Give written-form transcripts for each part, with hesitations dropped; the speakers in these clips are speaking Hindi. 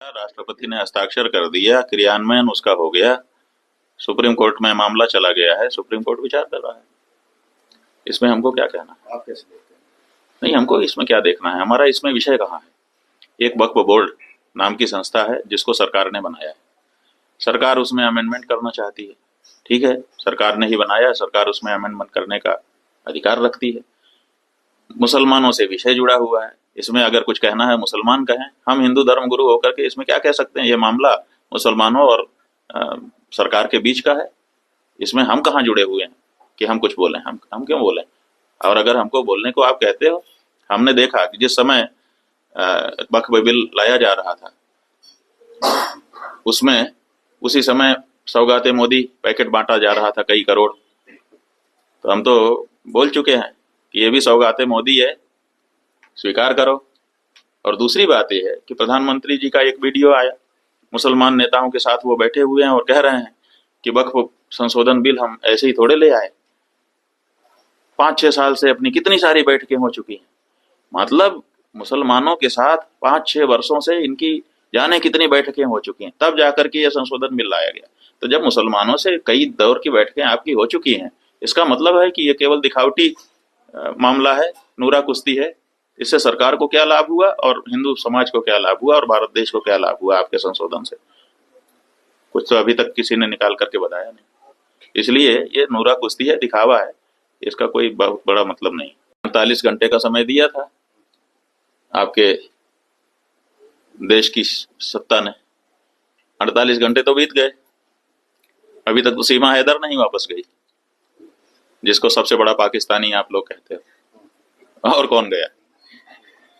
राष्ट्रपति ने हस्ताक्षर कर दिया, क्रियान्वयन उसका हो गया, सुप्रीम कोर्ट में मामला चला गया है, सुप्रीम कोर्ट विचार कर रहा है। इसमें हमको क्या कहना है? आप कैसे देखते हैं? नहीं, हमको इसमें क्या देखना है, हमारा इसमें विषय कहाँ है। एक वक्फ बोर्ड नाम की संस्था है जिसको सरकार ने बनाया है, सरकार उसमें अमेंडमेंट करना चाहती है, ठीक है, सरकार ने ही बनाया, सरकार उसमें अमेंडमेंट करने का अधिकार रखती है। मुसलमानों से विषय जुड़ा हुआ है, इसमें अगर कुछ कहना है मुसलमान कहें, हम हिंदू धर्म गुरु होकर के इसमें क्या कह सकते हैं? ये मामला मुसलमानों और सरकार के बीच का है, इसमें हम कहाँ जुड़े हुए हैं कि हम कुछ बोलें? हम क्यों बोलें? और अगर हमको बोलने को आप कहते हो, हमने देखा कि जिस समय वक्फ बिल लाया जा रहा था उसमें उसी समय सौगाते मोदी पैकेट बांटा जा रहा था, कई करोड़। तो हम तो बोल चुके हैं कि ये भी सौगाते मोदी है, स्वीकार करो। और दूसरी बात यह है कि प्रधानमंत्री जी का एक वीडियो आया, मुसलमान नेताओं के साथ वो बैठे हुए हैं और कह रहे हैं कि वक्फ संशोधन बिल हम ऐसे ही थोड़े ले आए, 5-6 साल से अपनी कितनी सारी बैठकें हो चुकी हैं। मतलब मुसलमानों के साथ 5-6 वर्षों से इनकी जाने कितनी बैठकें हो चुकी हैं, तब जाकर के यह संशोधन बिल लाया गया। तो जब मुसलमानों से कई दौर की बैठकें आपकी हो चुकी हैं, इसका मतलब है कि ये केवल दिखावटी मामला है, नूरा कुश्ती है। इससे सरकार को क्या लाभ हुआ और हिंदू समाज को क्या लाभ हुआ और भारत देश को क्या लाभ हुआ आपके संशोधन से? कुछ तो अभी तक किसी ने निकाल करके बताया नहीं। इसलिए ये नूरा कुश्ती है, दिखावा है, इसका कोई बहुत बड़ा मतलब नहीं। 48 घंटे का समय दिया था आपके देश की सत्ता ने, 48 घंटे तो बीत गए, अभी तक तो सीमा हैदर नहीं वापस गई, जिसको सबसे बड़ा पाकिस्तानी आप लोग कहते हो। और कौन गया?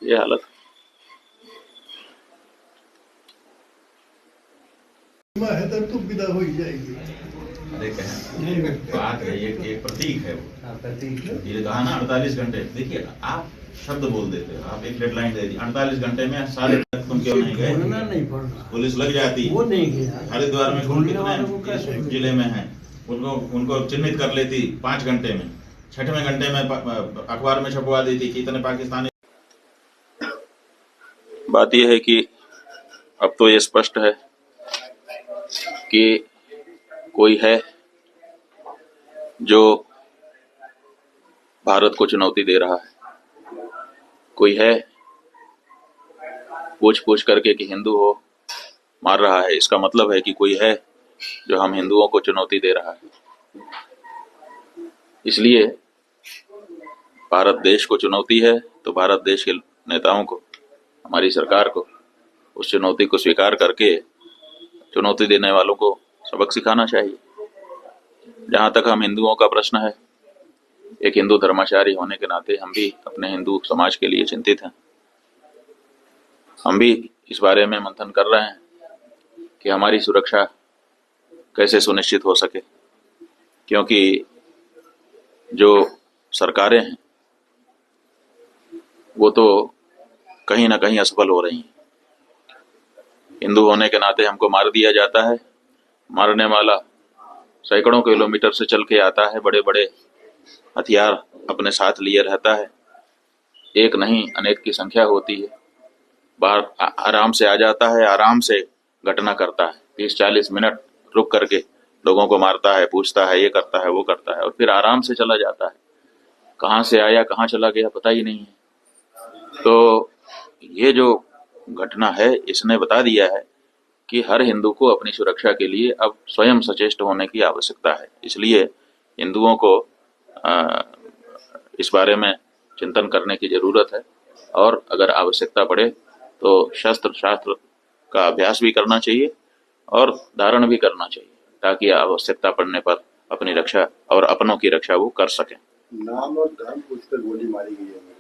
ये हालत। सीमा हैदर तो विदा हो ही जाएगी। अरे बात है, ये प्रतीक है वो। ये कहा ना 48 घंटे। देखिए, आप शब्द बोल देते हो, आप एक डेडलाइन दे दी, 48 घंटे में सारे तुम क्यों नहीं गए? पुलिस लग जाती, वो नहीं गया। हरिद्वार में कौन कितने जिले में है, उनको चिन्हित कर लेती 5 घंटे में, 6वें घंटे में अखबार में छपवा देती कि इतने पाकिस्तानी। बात यह है कि अब तो ये स्पष्ट है कि कोई है जो भारत को चुनौती दे रहा है, कोई है पूछ पूछ करके कि हिंदू हो मार रहा है। इसका मतलब है कि कोई है जो हम हिंदुओं को चुनौती दे रहा है। इसलिए भारत देश को चुनौती है, तो भारत देश के नेताओं को, हमारी सरकार को उस चुनौती को स्वीकार करके चुनौती देने वालों को सबक सिखाना चाहिए। जहां तक हम हिंदुओं का प्रश्न है, एक हिंदू धर्माचारी होने के नाते हम भी अपने हिंदू समाज के लिए चिंतित हैं। हम भी इस बारे में मंथन कर रहे हैं कि हमारी सुरक्षा कैसे सुनिश्चित हो सके, क्योंकि जो सरकारें हैं वो तो कहीं ना कहीं असफल हो रही हैं। हिंदू होने के नाते हमको मार दिया जाता है, मारने वाला सैकड़ों किलोमीटर से चल के आता है, बड़े बड़े हथियार अपने साथ लिए रहता है, एक नहीं अनेक की संख्या होती है, बाहर आराम से आ जाता है, आराम से घटना करता है, 30-40 मिनट रुक करके लोगों को मारता है, पूछता है, ये करता है, वो करता है, और फिर आराम से चला जाता है। कहाँ से आया कहाँ चला गया पता ही नहीं है। तो ये जो घटना है, इसने बता दिया है कि हर हिंदू को अपनी सुरक्षा के लिए अब स्वयं सचेष्ट होने की आवश्यकता है। इसलिए हिंदुओं को इस बारे में चिंतन करने की जरूरत है, और अगर आवश्यकता पड़े तो शस्त्र शास्त्र का अभ्यास भी करना चाहिए और धारण भी करना चाहिए, ताकि आवश्यकता पड़ने पर अपनी रक्षा और अपनों की रक्षा वो कर सकें। नाम और धर्म पूछकर गोली मारी गई है।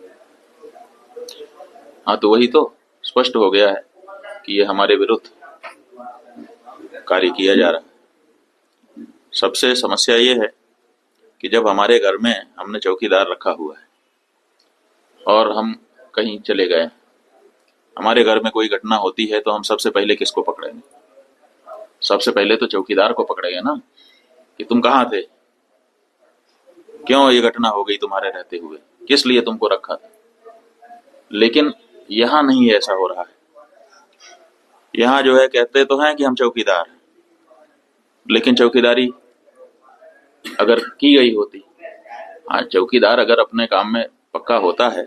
हाँ, तो वही तो स्पष्ट हो गया है कि ये हमारे विरुद्ध कार्य किया जा रहा है। सबसे समस्या ये है कि जब हमारे घर में हमने चौकीदार रखा हुआ है और हम कहीं चले गए, हमारे घर में कोई घटना होती है, तो हम सबसे पहले किसको पकड़ेंगे? सबसे पहले तो चौकीदार को पकड़ेंगे ना, कि तुम कहाँ थे, क्यों ये घटना हो गई तुम्हारे रहते हुए, किस लिए तुमको रखा था। लेकिन यहां नहीं ऐसा हो रहा है। यहाँ जो है कहते तो हैं कि हम चौकीदार हैं, लेकिन चौकीदारी अगर की गई होती, आज चौकीदार अगर अपने काम में पक्का होता है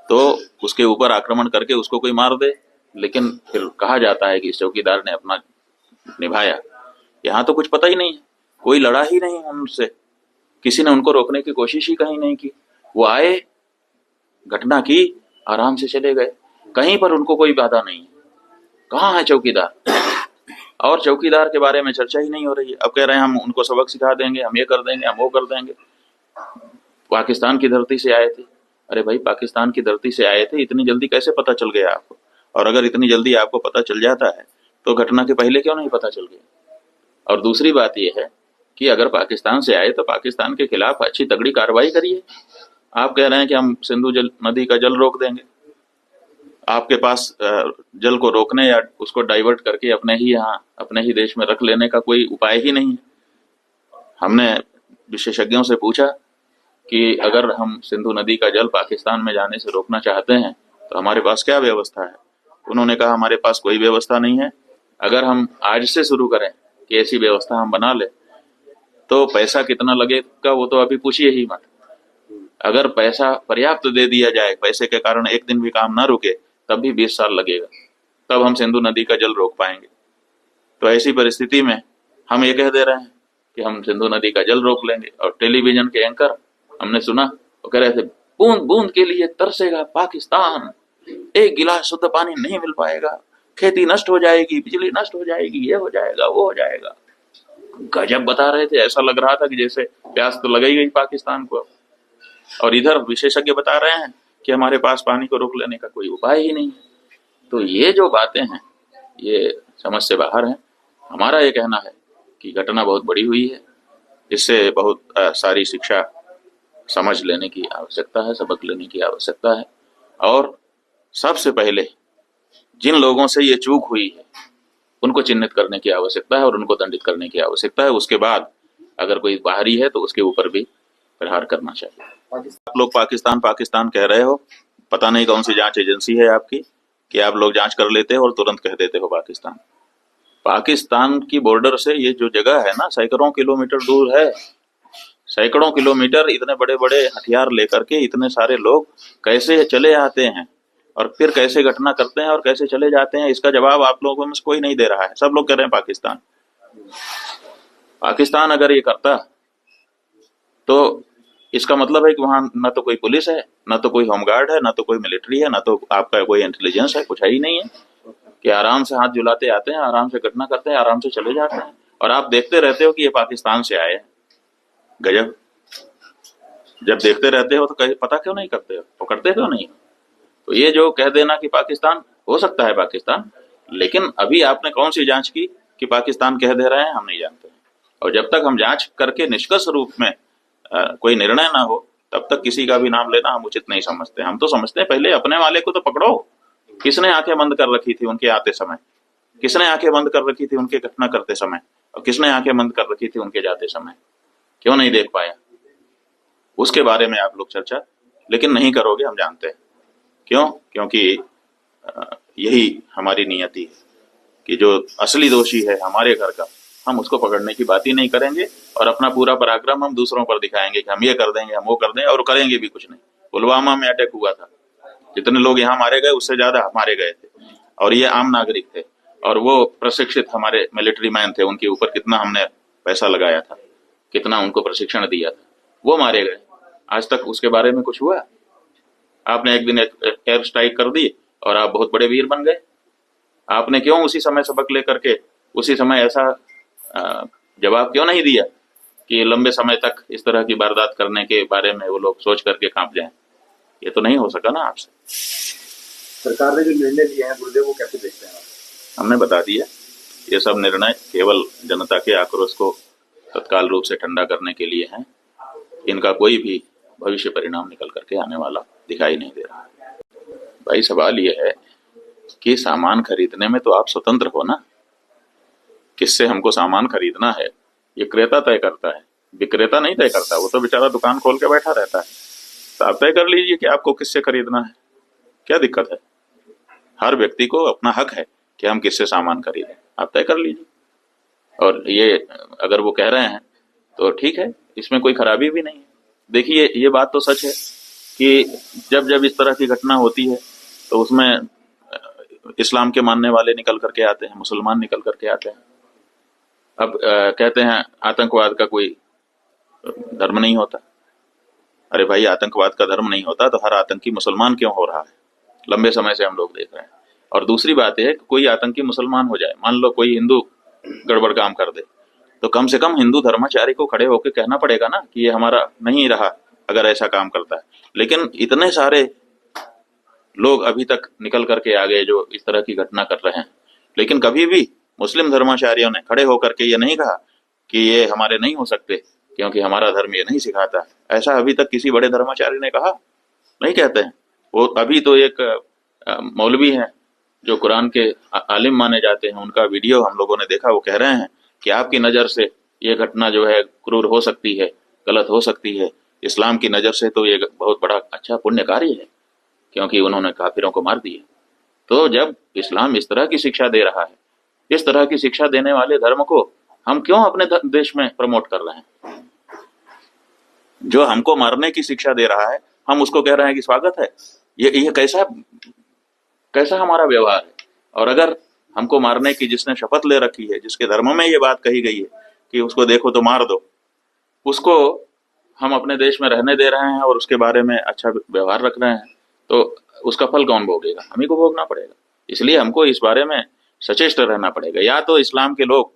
तो उसके ऊपर आक्रमण करके उसको कोई मार दे, लेकिन फिर कहा जाता है कि इस चौकीदार ने अपना निभाया। यहाँ तो कुछ पता ही नहीं है, कोई लड़ा ही नहीं उनसे, किसी ने उनको रोकने की कोशिश ही कहीं नहीं की। वो आए, घटना की, आराम से चले गए, कहीं पर उनको कोई बाधा नहीं है। कहाँ है चौकीदार? और चौकीदार के बारे में चर्चा ही नहीं हो रही है। अब कह रहे हैं हम उनको सबक सिखा देंगे, हम ये कर देंगे, हम वो कर देंगे। पाकिस्तान की धरती से आए थे। अरे भाई, पाकिस्तान की धरती से आए थे, इतनी जल्दी कैसे पता चल गया आपको? और अगर इतनी जल्दी आपको पता चल जाता है तो घटना के पहले क्यों नहीं पता चल गया? और दूसरी बात यह है कि अगर पाकिस्तान से आए तो पाकिस्तान के खिलाफ अच्छी तगड़ी कार्रवाई करिए। आप कह रहे हैं कि हम सिंधु नदी का जल रोक देंगे। आपके पास जल को रोकने या उसको डाइवर्ट करके अपने ही यहाँ, अपने ही देश में रख लेने का कोई उपाय ही नहीं है। हमने विशेषज्ञों से पूछा कि अगर हम सिंधु नदी का जल पाकिस्तान में जाने से रोकना चाहते हैं तो हमारे पास क्या व्यवस्था है? उन्होंने कहा हमारे पास कोई व्यवस्था नहीं है। अगर हम आज से शुरू करें कि ऐसी व्यवस्था हम बना ले तो पैसा कितना लगेगा वो तो अभी पूछिए ही मत। अगर पैसा पर्याप्त दे दिया जाए, पैसे के कारण एक दिन भी काम ना रुके, तब भी 20 साल लगेगा, तब हम सिंधु नदी का जल रोक पाएंगे। तो ऐसी परिस्थिति में हम ये कह दे रहे हैं कि हम सिंधु नदी का जल रोक लेंगे। और टेलीविजन के एंकर हमने सुना, वो कह रहे थे बूंद बूंद के लिए तरसेगा पाकिस्तान, एक गिलास शुद्ध पानी नहीं मिल पाएगा, खेती नष्ट हो जाएगी, बिजली नष्ट हो जाएगी, ये हो जाएगा, वो हो जाएगा। गजब बता रहे थे, ऐसा लग रहा था कि जैसे प्यास तो लग ही गई पाकिस्तान को। और इधर विशेषज्ञ बता रहे हैं कि हमारे पास पानी को रोक लेने का कोई उपाय ही नहीं है। तो ये जो बातें हैं ये समझ से बाहर हैं। हमारा ये कहना है कि घटना बहुत बड़ी हुई है, इससे बहुत सारी शिक्षा समझ लेने की आवश्यकता है, सबक लेने की आवश्यकता है। और सबसे पहले जिन लोगों से ये चूक हुई है उनको चिन्हित करने की आवश्यकता है और उनको दंडित करने की आवश्यकता है। उसके बाद अगर कोई बाहरी है तो उसके ऊपर भी प्रहार करना चाहिए। आप लोग पाकिस्तान पाकिस्तान कह रहे हो, पता नहीं कौन सी जांच एजेंसी है आपकी कि आप लोग जांच कर लेते हो और तुरंत कह देते हो पाकिस्तान। पाकिस्तान की बॉर्डर से ये जो जगह है ना, सैकड़ों किलोमीटर दूर है। सैकड़ों किलोमीटर इतने बड़े बड़े हथियार लेकर के इतने सारे लोग कैसे चले आते हैं और फिर कैसे घटना करते हैं और कैसे चले जाते हैं, इसका जवाब आप लोगों में से कोई नहीं दे रहा है। सब लोग कह रहे हैं पाकिस्तान। पाकिस्तान अगर ये करता तो इसका मतलब है कि वहां ना तो कोई पुलिस है, ना तो कोई होमगार्ड है, ना तो कोई मिलिट्री है, ना तो आपका कोई इंटेलिजेंस है, कुछ है ही नहीं है कि आराम से हाथ झुलाते आते हैं, आराम से घटना करते हैं, आराम से चले जाते हैं और आप देखते रहते हो कि ये पाकिस्तान से आए हैं। गजब। जब देखते रहते हो तो कहीं पता क्यों नहीं करते हो, पकड़ते क्यों नहीं हो? तो ये जो कह देना कि पाकिस्तान, हो सकता है पाकिस्तान, लेकिन अभी आपने कौन सी जांच की कि पाकिस्तान कह दे रहे हैं? हम नहीं जानते। और जब तक हम जांच करके निष्कर्ष रूप में कोई निर्णय ना हो तब तक किसी का भी नाम लेना हम उचित नहीं समझते। हम तो समझते हैं पहले अपने वाले को तो पकड़ो। किसने आंखें बंद कर रखी थी उनके आते समय? किसने आंखें बंद कर रखी थी उनके घटना करते समय? और किसने आंखें बंद कर रखी थी उनके जाते समय? क्यों नहीं देख पाया? उसके बारे में आप लोग चर्चा लेकिन नहीं करोगे, हम जानते हैं क्यों। क्योंकि यही हमारी नियति है कि जो असली दोषी है हमारे घर का, हम उसको पकड़ने की बात ही नहीं करेंगे और अपना पूरा पराक्रम हम दूसरों पर दिखाएंगे कि हम ये कर देंगे, हम वो कर देंगे, और करेंगे भी कुछ नहीं। पुलवामा में अटैक हुआ था, जितने लोग यहाँ मारे गए उससे ज्यादा मारे गए थे और ये आम नागरिक थे और वो प्रशिक्षित हमारे मिलिट्री मैन थे। उनके ऊपर कितना हमने पैसा लगाया था, कितना उनको प्रशिक्षण दिया था, वो मारे गए। आज तक उसके बारे में कुछ हुआ? आपने एक दिन एयर स्ट्राइक कर दी और आप बहुत बड़े वीर बन गए। आपने क्यों उसी समय सबक लेकर के उसी समय ऐसा जवाब क्यों नहीं दिया कि लंबे समय तक इस तरह की वारदात करने के बारे में वो लोग सोच करके कांप जाएं? ये तो नहीं हो सका ना आपसे। सरकार ने जो निर्णय लिए हैं गुरुदेव, वो कैसे देखते हैं आप? हमने बता दिया, ये सब निर्णय केवल जनता के आक्रोश को तत्काल रूप से ठंडा करने के लिए हैं। इनका कोई भी भविष्य परिणाम निकल करके आने वाला दिखाई नहीं दे रहा है। भाई सवाल ये है कि सामान खरीदने में तो आप स्वतंत्र हो ना। किससे हमको सामान खरीदना है ये क्रेता तय करता है, विक्रेता नहीं तय करता। वो तो बेचारा दुकान खोल के बैठा रहता है। तो आप तय कर लीजिए कि आपको किससे खरीदना है, क्या दिक्कत है? हर व्यक्ति को अपना हक है कि हम किससे सामान खरीदें, आप तय कर लीजिए। और ये अगर वो कह रहे हैं तो ठीक है, इसमें कोई खराबी भी नहीं है। देखिए ये बात तो सच है कि जब जब इस तरह की घटना होती है तो उसमें इस्लाम के मानने वाले निकल करके आते हैं, मुसलमान निकल करके आते हैं। अब कहते हैं आतंकवाद का कोई धर्म नहीं होता। अरे भाई, आतंकवाद का धर्म नहीं होता तो हर आतंकी मुसलमान क्यों हो रहा है? लंबे समय से हम लोग देख रहे हैं। और दूसरी बात यह है कि कोई आतंकी मुसलमान हो जाए, मान लो कोई हिंदू गड़बड़ काम कर दे, तो कम से कम हिंदू धर्माचारी को खड़े होकर कहना पड़ेगा ना कि ये हमारा नहीं रहा अगर ऐसा काम करता है। लेकिन इतने सारे लोग अभी तक निकल करके आ गए जो इस तरह की घटना कर रहे हैं, लेकिन कभी भी मुस्लिम धर्माचार्यों ने खड़े होकर के ये नहीं कहा कि ये हमारे नहीं हो सकते क्योंकि हमारा धर्म ये नहीं सिखाता। ऐसा अभी तक किसी बड़े धर्माचार्य ने कहा? नहीं कहते हैं। वो अभी तो एक मौलवी हैं जो कुरान के आलिम माने जाते हैं, उनका वीडियो हम लोगों ने देखा। वो कह रहे हैं कि आपकी नज़र से ये घटना जो है क्रूर हो सकती है, गलत हो सकती है, इस्लाम की नज़र से तो ये बहुत बड़ा अच्छा पुण्य कार्य है क्योंकि उन्होंने काफिरों को मार दिया। तो जब इस्लाम इस तरह की शिक्षा दे रहा है, इस तरह की शिक्षा देने वाले धर्म को हम क्यों अपने देश में प्रमोट कर रहे हैं? जो हमको मारने की शिक्षा दे रहा है हम उसको कह रहे हैं कि स्वागत है। ये कैसा हमारा व्यवहार है? और अगर हमको मारने की जिसने शपथ ले रखी है, जिसके धर्म में ये बात कही गई है कि उसको देखो तो मार दो, उसको हम अपने देश में रहने दे रहे हैं और उसके बारे में अच्छा व्यवहार रख रहे हैं, तो उसका फल कौन भोगेगा? हम ही को भोगना पड़ेगा। इसलिए हमको इस बारे में सचेष्ट रहना पड़ेगा। या तो इस्लाम के लोग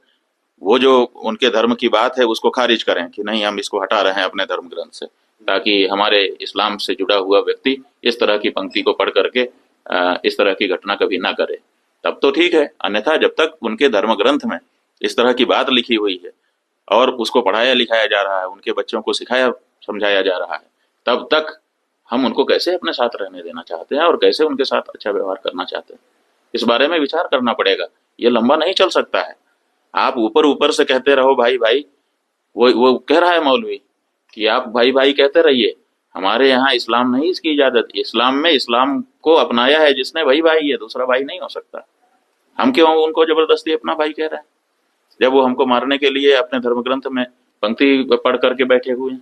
वो जो उनके धर्म की बात है उसको खारिज करें कि नहीं, हम इसको हटा रहे हैं अपने धर्म ग्रंथ से, ताकि हमारे इस्लाम से जुड़ा हुआ व्यक्ति इस तरह की पंक्ति को पढ़ करके इस तरह की घटना कभी ना करे, तब तो ठीक है। अन्यथा जब तक उनके धर्म ग्रंथ में इस तरह की बात लिखी हुई है और उसको पढ़ाया लिखाया जा रहा है, उनके बच्चों को सिखाया समझाया जा रहा है, तब तक हम उनको कैसे अपने साथ रहने देना चाहते हैं और कैसे उनके साथ अच्छा व्यवहार करना चाहते हैं, इस बारे में विचार करना पड़ेगा। ये लंबा नहीं चल सकता है। आप ऊपर ऊपर से कहते रहो भाई भाई, वो कह रहा है मौलवी कि आप भाई भाई कहते रहिए, हमारे यहाँ इस्लाम नहीं इसकी इजाजत। इस्लाम में इस्लाम को अपनाया है जिसने, भाई भाई है, दूसरा भाई नहीं हो सकता। हम क्यों उनको जबरदस्ती अपना भाई कह रहे हैं जब वो हमको मारने के लिए अपने धर्म ग्रंथ में पंक्ति पढ़ करके बैठे हुए हैं?